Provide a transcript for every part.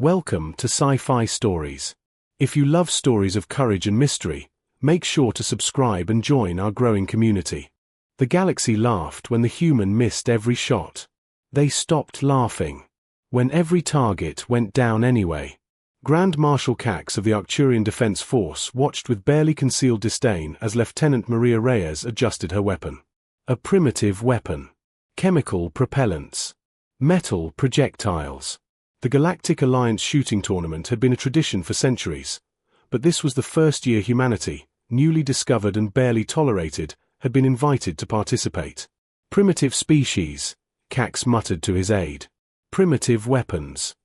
Welcome to Sci-Fi Stories. If you love stories of courage and mystery, make sure to subscribe and join our growing community. The galaxy laughed when the human missed every shot. They stopped laughing when every target went down anyway. Grand Marshal Cax of the Arcturian Defense Force watched with barely concealed disdain as Lieutenant Maria Reyes adjusted her weapon. A primitive weapon. Chemical propellants. Metal projectiles. The Galactic Alliance shooting tournament had been a tradition for centuries, but this was the first year humanity, newly discovered and barely tolerated, had been invited to participate. Primitive species, Cax muttered to his aide. Primitive weapons.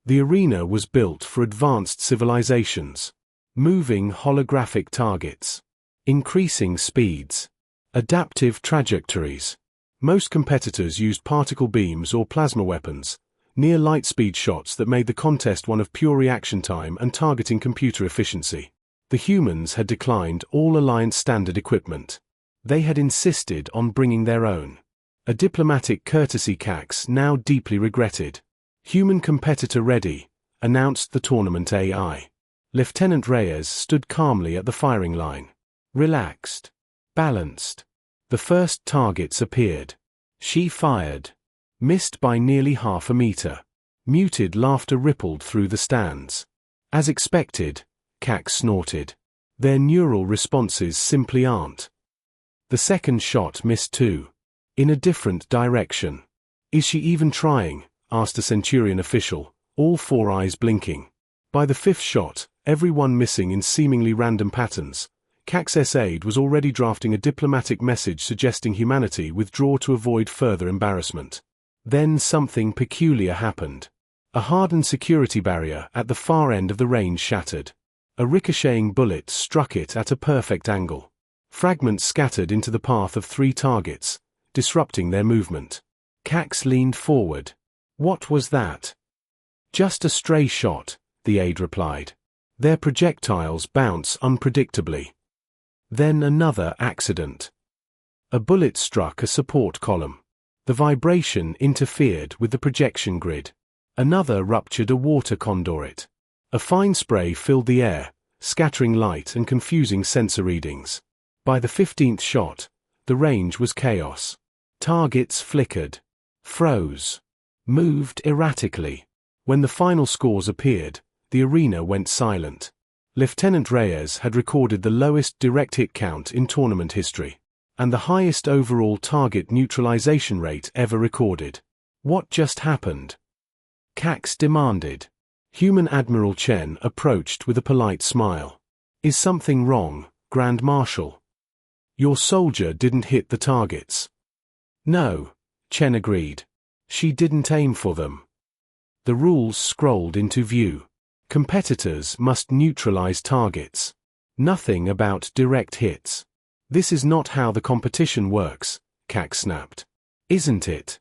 The arena was built for advanced civilizations. Moving holographic targets. Increasing speeds. Adaptive trajectories. Most competitors used particle beams or plasma weapons, near light speed shots that made the contest one of pure reaction time and targeting computer efficiency. The humans had declined all Alliance standard equipment. They had insisted on bringing their own. A diplomatic courtesy Cax now deeply regretted. Human competitor ready, announced the tournament AI. Lieutenant Reyes stood calmly at the firing line. Relaxed. Balanced. The first targets appeared. She fired. Missed by nearly half a meter. Muted laughter rippled through the stands. As expected, Cax snorted. Their neural responses simply aren't. The second shot missed too. In a different direction. Is she even trying? Asked a Centurion official, all four eyes blinking. By the fifth shot, everyone missing in seemingly random patterns, Cax's aide was already drafting a diplomatic message suggesting humanity withdraw to avoid further embarrassment. Then something peculiar happened. A hardened security barrier at the far end of the range shattered. A ricocheting bullet struck it at a perfect angle. Fragments scattered into the path of three targets, disrupting their movement. Cax leaned forward. What was that? Just a stray shot, the aide replied. Their projectiles bounce unpredictably. Then another accident. A bullet struck a support column. The vibration interfered with the projection grid. Another ruptured a water conduit. A fine spray filled the air, scattering light and confusing sensor readings. By the 15th shot, the range was chaos. Targets flickered. Froze. Moved erratically. When the final scores appeared, the arena went silent. Lieutenant Reyes had recorded the lowest direct hit count in tournament history, and the highest overall target neutralization rate ever recorded. What just happened? Cax demanded. Human Admiral Chen approached with a polite smile. Is something wrong, Grand Marshal? Your soldier didn't hit the targets. No, Chen agreed. She didn't aim for them. The rules scrolled into view. Competitors must neutralize targets. Nothing about direct hits. This is not how the competition works, Cax snapped. Isn't it?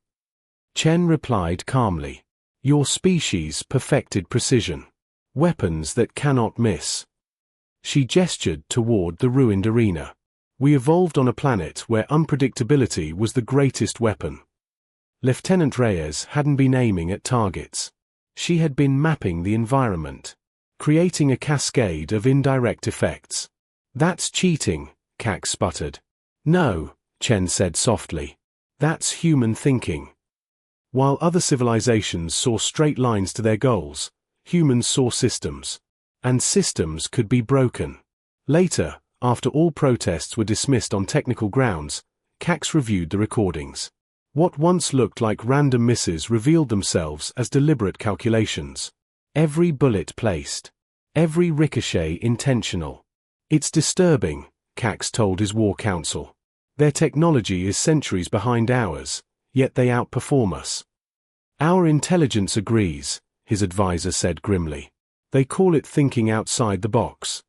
Chen replied calmly. Your species perfected precision. Weapons that cannot miss. She gestured toward the ruined arena. We evolved on a planet where unpredictability was the greatest weapon. Lieutenant Reyes hadn't been aiming at targets. She had been mapping the environment, creating a cascade of indirect effects. That's cheating, Cax sputtered. No, Chen said softly. That's human thinking. While other civilizations saw straight lines to their goals, humans saw systems. And systems could be broken. Later, after all protests were dismissed on technical grounds, Cax reviewed the recordings. What once looked like random misses revealed themselves as deliberate calculations. Every bullet placed. Every ricochet intentional. It's disturbing, Cax told his war council. Their technology is centuries behind ours, yet they outperform us. Our intelligence agrees, his advisor said grimly. They call it thinking outside the box.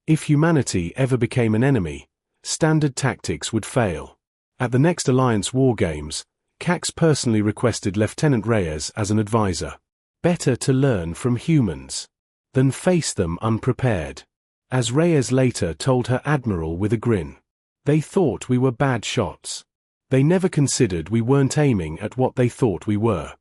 If humanity ever became an enemy, standard tactics would fail. At the next Alliance War Games, Cax personally requested Lieutenant Reyes as an advisor. Better to learn from humans than face them unprepared. As Reyes later told her admiral with a grin. They thought we were bad shots. They never considered we weren't aiming at what they thought we were.